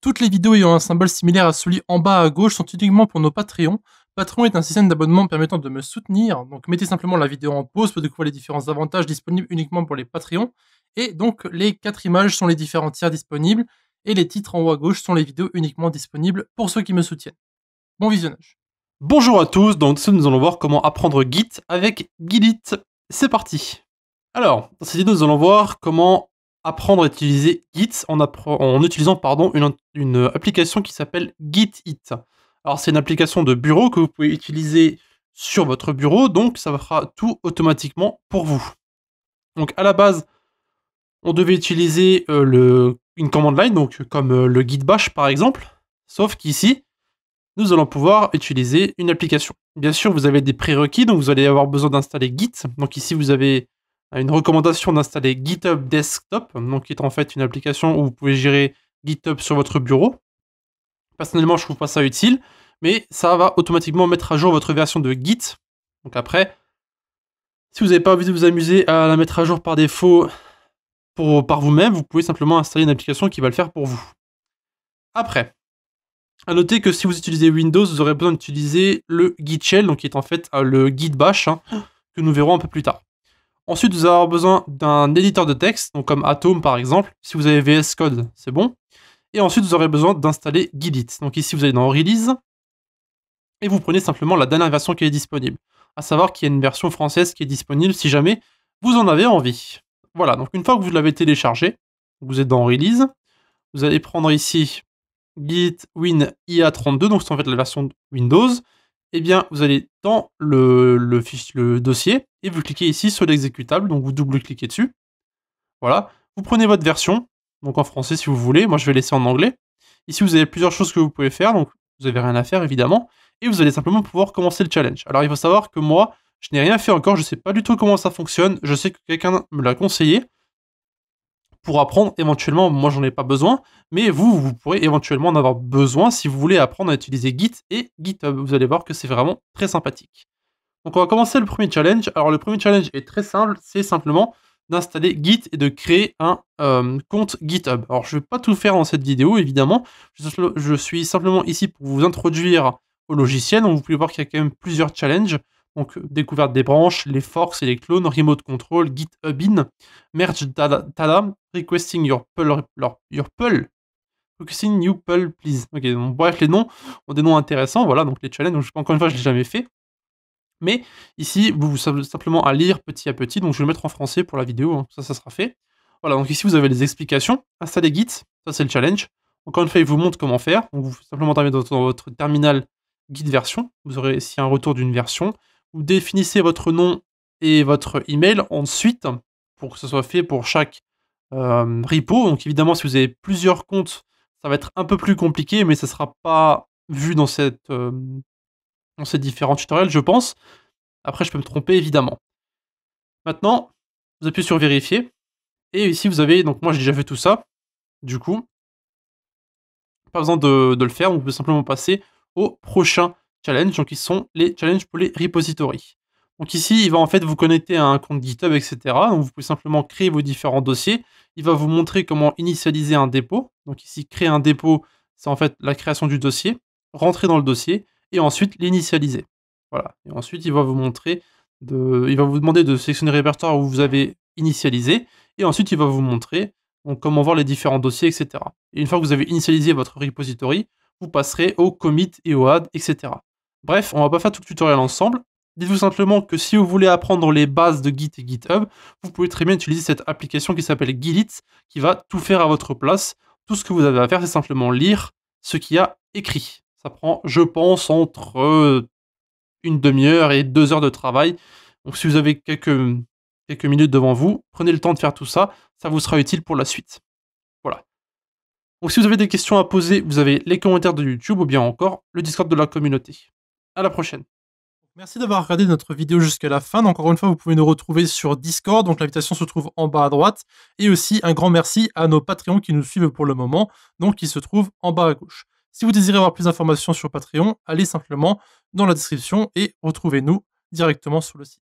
Toutes les vidéos ayant un symbole similaire à celui en bas à gauche sont uniquement pour nos Patreons. Patreon est un système d'abonnement permettant de me soutenir, donc mettez simplement la vidéo en pause pour découvrir les différents avantages disponibles uniquement pour les Patreons. Et donc les 4 images sont les différents tiers disponibles, et les titres en haut à gauche sont les vidéos uniquement disponibles pour ceux qui me soutiennent. Bon visionnage. Bonjour à tous, dans ce nous allons voir comment apprendre Git avec Git. C'est parti. Alors, dans cette vidéo, nous allons voir comment apprendre à utiliser Git en utilisant une application qui s'appelle GitHit. Alors, c'est une application de bureau que vous pouvez utiliser sur votre bureau, donc ça fera tout automatiquement pour vous. Donc, à la base, on devait utiliser une command line, donc comme le git bash par exemple, sauf qu'ici, nous allons pouvoir utiliser une application. Bien sûr, vous avez des prérequis, donc vous allez avoir besoin d'installer Git. Donc ici, vous avez une recommandation d'installer GitHub Desktop, donc qui est en fait une application où vous pouvez gérer GitHub sur votre bureau. Personnellement, je trouve pas ça utile, mais ça va automatiquement mettre à jour votre version de Git. Donc après, si vous n'avez pas envie de vous amuser à la mettre à jour par défaut par vous-même, vous pouvez simplement installer une application qui va le faire pour vous. Après, à noter que si vous utilisez Windows, vous aurez besoin d'utiliser le Git Shell, donc qui est en fait le Git Bash, que nous verrons un peu plus tard. Ensuite, vous allez avoir besoin d'un éditeur de texte, donc comme Atom par exemple. Si vous avez VS Code, c'est bon. Et ensuite, vous aurez besoin d'installer Git. Donc ici, vous allez dans Release, et vous prenez simplement la dernière version qui est disponible. À savoir qu'il y a une version française qui est disponible si jamais vous en avez envie. Voilà, donc une fois que vous l'avez téléchargé, vous êtes dans Release, vous allez prendre ici Git Win IA32, donc c'est en fait la version de Windows. Eh bien, vous allez dans le dossier et vous cliquez ici sur l'exécutable, donc vous double-cliquez dessus. Voilà, vous prenez votre version, donc en français si vous voulez, moi je vais laisser en anglais. Ici, vous avez plusieurs choses que vous pouvez faire, donc vous n'avez rien à faire évidemment, et vous allez simplement pouvoir commencer le challenge. Alors il faut savoir que moi, je n'ai rien fait encore, je ne sais pas du tout comment ça fonctionne, je sais que quelqu'un me l'a conseillé, pour apprendre éventuellement, moi j'en ai pas besoin, mais vous pourrez éventuellement en avoir besoin si vous voulez apprendre à utiliser Git et GitHub. Vous allez voir que c'est vraiment très sympathique. Donc on va commencer le premier challenge. Alors le premier challenge est très simple, c'est simplement d'installer Git et de créer un compte GitHub. Alors je ne vais pas tout faire dans cette vidéo évidemment, je suis simplement ici pour vous introduire au logiciel. Donc vous pouvez voir qu'il y a quand même plusieurs challenges. Donc, découverte des branches, les forks et les clones, remote control, GitHubin, merge data, requesting your pull, requesting new pull, please. Ok, donc bref, les noms ont des noms intéressants, voilà, donc les challenges, donc encore une fois, je ne l'ai jamais fait. Mais ici, vous avez simplement à lire petit à petit, donc je vais le mettre en français pour la vidéo, hein, ça sera fait. Voilà, donc ici, vous avez les explications. Installer Git, ça c'est le challenge. Encore une fois, il vous montre comment faire. Donc, vous simplement tapez dans votre terminal Git version. Vous aurez ici un retour d'une version. Vous définissez votre nom et votre email ensuite, pour que ce soit fait pour chaque repo. Donc évidemment, si vous avez plusieurs comptes, ça va être un peu plus compliqué, mais ça ne sera pas vu dans ces différents tutoriels, je pense. Après, je peux me tromper, évidemment. Maintenant, vous appuyez sur vérifier. Et ici, vous avez, donc moi j'ai déjà fait tout ça. Du coup, pas besoin de le faire, vous pouvez simplement passer au prochain challenge, donc qui sont les challenges pour les repositories. Donc ici, il va en fait vous connecter à un compte GitHub, etc. Donc vous pouvez simplement créer vos différents dossiers. Il va vous montrer comment initialiser un dépôt. Donc ici, créer un dépôt, c'est en fait la création du dossier, rentrer dans le dossier et ensuite l'initialiser. Voilà. Et ensuite, il va vous demander de sélectionner le répertoire où vous avez initialisé. Et ensuite, il va vous montrer donc, comment voir les différents dossiers, etc. Et une fois que vous avez initialisé votre repository, vous passerez au commit et au add, etc. Bref, on va pas faire tout le tutoriel ensemble. Dites-vous simplement que si vous voulez apprendre les bases de Git et GitHub, vous pouvez très bien utiliser cette application qui s'appelle Git, qui va tout faire à votre place. Tout ce que vous avez à faire, c'est simplement lire ce qu'il y a écrit. Ça prend, je pense, entre une demi-heure et 2 heures de travail. Donc si vous avez quelques minutes devant vous, prenez le temps de faire tout ça, ça vous sera utile pour la suite. Voilà. Donc si vous avez des questions à poser, vous avez les commentaires de YouTube ou bien encore le Discord de la communauté. À la prochaine. Merci d'avoir regardé notre vidéo jusqu'à la fin. Encore une fois, vous pouvez nous retrouver sur Discord, donc l'invitation se trouve en bas à droite. Et aussi un grand merci à nos Patreons qui nous suivent pour le moment, donc qui se trouvent en bas à gauche. Si vous désirez avoir plus d'informations sur Patreon, allez simplement dans la description et retrouvez-nous directement sur le site.